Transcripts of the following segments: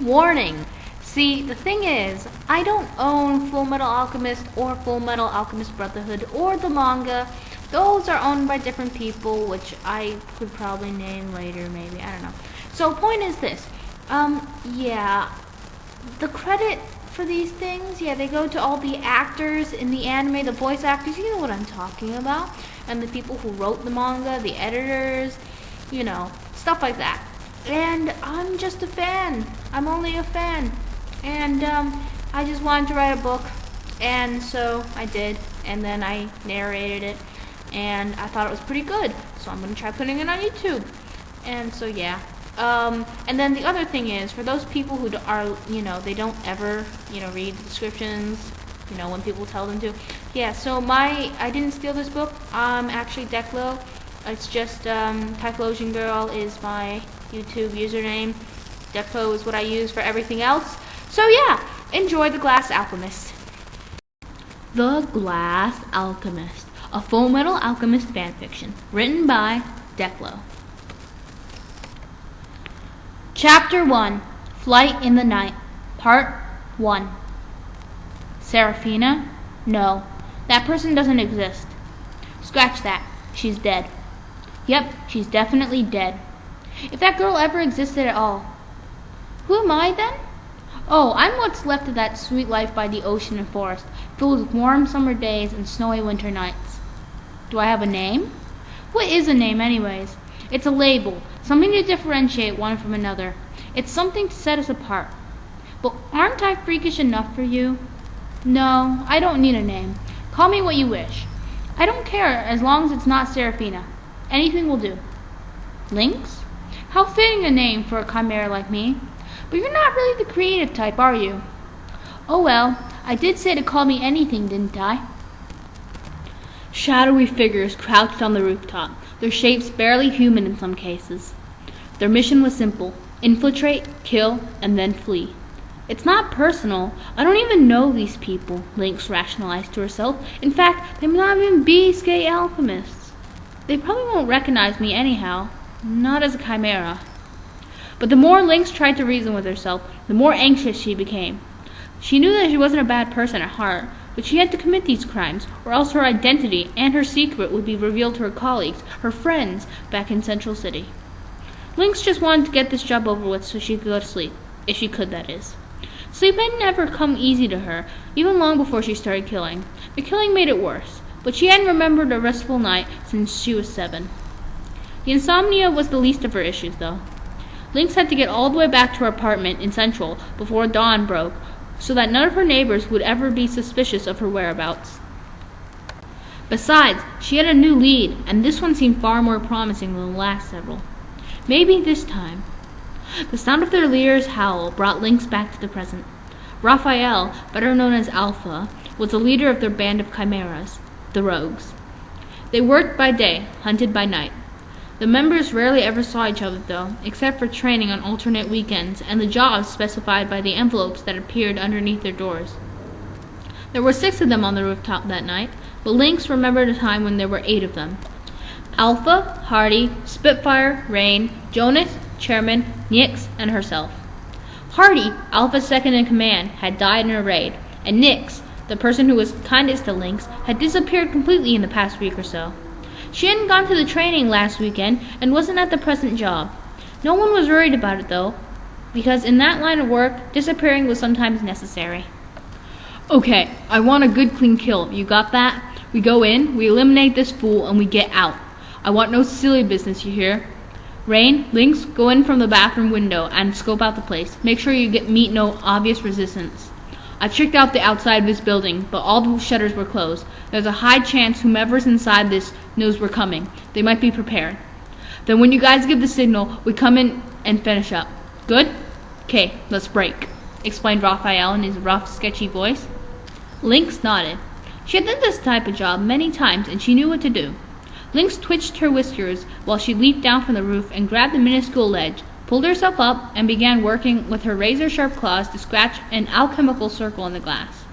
Warning! See, the thing is, I don't own Fullmetal Alchemist or Fullmetal Alchemist Brotherhood or the manga. Those are owned by different people, which I could probably name later, maybe. I don't know. So, point is this. Yeah. The credit for these things, yeah, they go to all the actors in the anime, the voice actors, you know what I'm talking about. And the people who wrote the manga, the editors, you know, stuff like that. And I'm just a fan. I'm only a fan. And I just wanted to write a book. And so I did. And then I narrated it. And I thought it was pretty good. So I'm going to try putting it on YouTube. And so yeah. And then the other thing is, for those people who are, you know, they don't ever, you know, read the descriptions, you know, when people tell them to. Yeah, so I didn't steal this book. Actually Declo. It's just, Typhlosion Girl is my YouTube username. Declo is what I use for everything else. So yeah, enjoy The Glass Alchemist. The Glass Alchemist, a Fullmetal Alchemist fanfiction, written by Declo. Chapter 1, Flight in the Night, Part 1. Seraphina? No, that person doesn't exist. Scratch that, she's dead. Yep, she's definitely dead. If that girl ever existed at all. Who am I then? Oh, I'm what's left of that sweet life by the ocean and forest, filled with warm summer days and snowy winter nights. Do I have a name? What is a name anyways? It's a label, something to differentiate one from another. It's something to set us apart. But aren't I freakish enough for you? No, I don't need a name. Call me what you wish. I don't care as long as it's not Seraphina. Anything will do. Lynx? How fitting a name for a chimera like me. But you're not really the creative type, are you? Oh well, I did say to call me anything, didn't I? Shadowy figures crouched on the rooftop, their shapes barely human in some cases. Their mission was simple: infiltrate, kill, and then flee. It's not personal. I don't even know these people, Lynx rationalized to herself. In fact, they may not even be skate alchemists. They probably won't recognize me anyhow, not as a chimera. But the more Lynx tried to reason with herself, the more anxious she became. She knew that she wasn't a bad person at heart, but she had to commit these crimes, or else her identity and her secret would be revealed to her colleagues, her friends, back in Central City. Lynx just wanted to get this job over with so she could go to sleep. If she could, that is. Sleep had never come easy to her, even long before she started killing. The killing made it worse, but she hadn't remembered a restful night since she was 7. The insomnia was the least of her issues, though. Lynx had to get all the way back to her apartment in Central before dawn broke, so that none of her neighbors would ever be suspicious of her whereabouts. Besides, she had a new lead, and this one seemed far more promising than the last several. Maybe this time. The sound of their leader's howl brought Lynx back to the present. Raphael, better known as Alpha, was the leader of their band of chimeras, the Rogues. They worked by day, hunted by night. The members rarely ever saw each other, though, except for training on alternate weekends and the jobs specified by the envelopes that appeared underneath their doors. There were 6 of them on the rooftop that night, but Lynx remembered a time when there were 8 of them. Alpha, Hardy, Spitfire, Rain, Jonas, Chairman, Nyx, and herself. Hardy, Alpha's second in command, had died in a raid, and Nyx, the person who was kindest to Lynx, had disappeared completely in the past week or so. She hadn't gone to the training last weekend and wasn't at the present job. No one was worried about it, though, because in that line of work, disappearing was sometimes necessary. Okay, I want a good clean kill. You got that? We go in, we eliminate this fool, and we get out. I want no silly business, you hear? Rain, Lynx, go in from the bathroom window and scope out the place. Make sure you meet no obvious resistance. I've checked out the outside of this building, but all the shutters were closed. There's a high chance whomever's inside this knows we're coming. They might be prepared. Then when you guys give the signal, we come in and finish up. Good? Okay, let's break, explained Raphael in his rough, sketchy voice. Lynx nodded. She had done this type of job many times, and she knew what to do. Lynx twitched her whiskers while she leaped down from the roof and grabbed the minuscule ledge, pulled herself up, and began working with her razor-sharp claws to scratch an alchemical circle in the glass.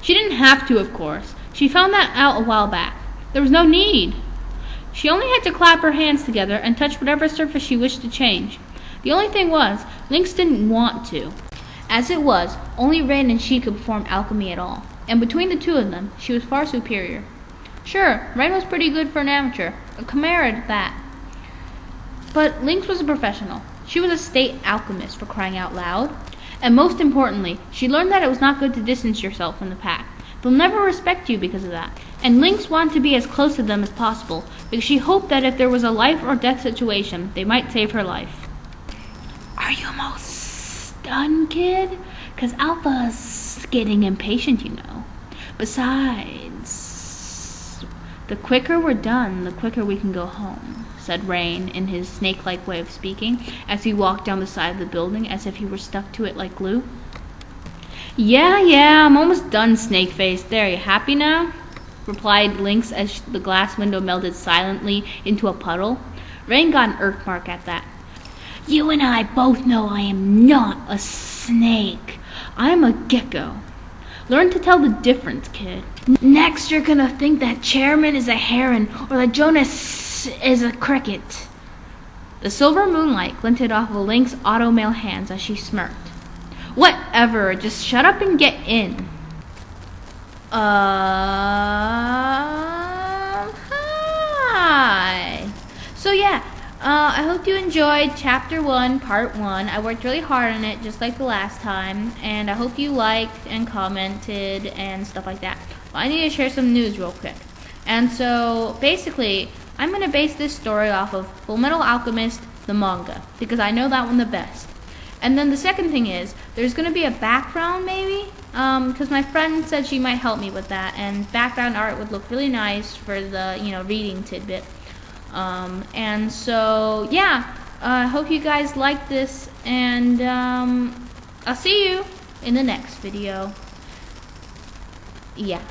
She didn't have to, of course. She found that out a while back. There was no need. She only had to clap her hands together and touch whatever surface she wished to change. The only thing was, Lynx didn't want to. As it was, only Rain and she could perform alchemy at all, and between the two of them, she was far superior. Sure, Rain was pretty good for an amateur, a chimera at that. But Lynx was a professional. She was a state alchemist, for crying out loud. And most importantly, she learned that it was not good to distance yourself from the pack. They'll never respect you because of that. And Lynx wanted to be as close to them as possible, because she hoped that if there was a life or death situation, they might save her life. Are you almost done, kid? 'Cause Alpha's getting impatient, you know. Besides, the quicker we're done, the quicker we can go home, said Rain in his snake-like way of speaking, as he walked down the side of the building as if he were stuck to it like glue. Yeah, I'm almost done, Snakeface. There, you happy now? Replied Lynx as the glass window melted silently into a puddle. Rain got an irk mark at that. You and I both know I am not a snake. I'm a gecko. Learn to tell the difference, kid. Next, you're gonna think that Chairman is a heron or that Jonas is a cricket. The silver moonlight glinted off of Lynx's automail hands as she smirked. Whatever, just shut up and get in. Hi. So yeah, I hope you enjoyed Chapter 1, Part 1. I worked really hard on it, just like the last time, and I hope you liked and commented and stuff like that. But I need to share some news real quick. And so, basically, I'm going to base this story off of Fullmetal Alchemist, the manga, because I know that one the best. And then the second thing is, there's going to be a background maybe, because my friend said she might help me with that, and background art would look really nice for the, reading tidbit. And so, yeah, I hope you guys like this, and I'll see you in the next video. Yeah.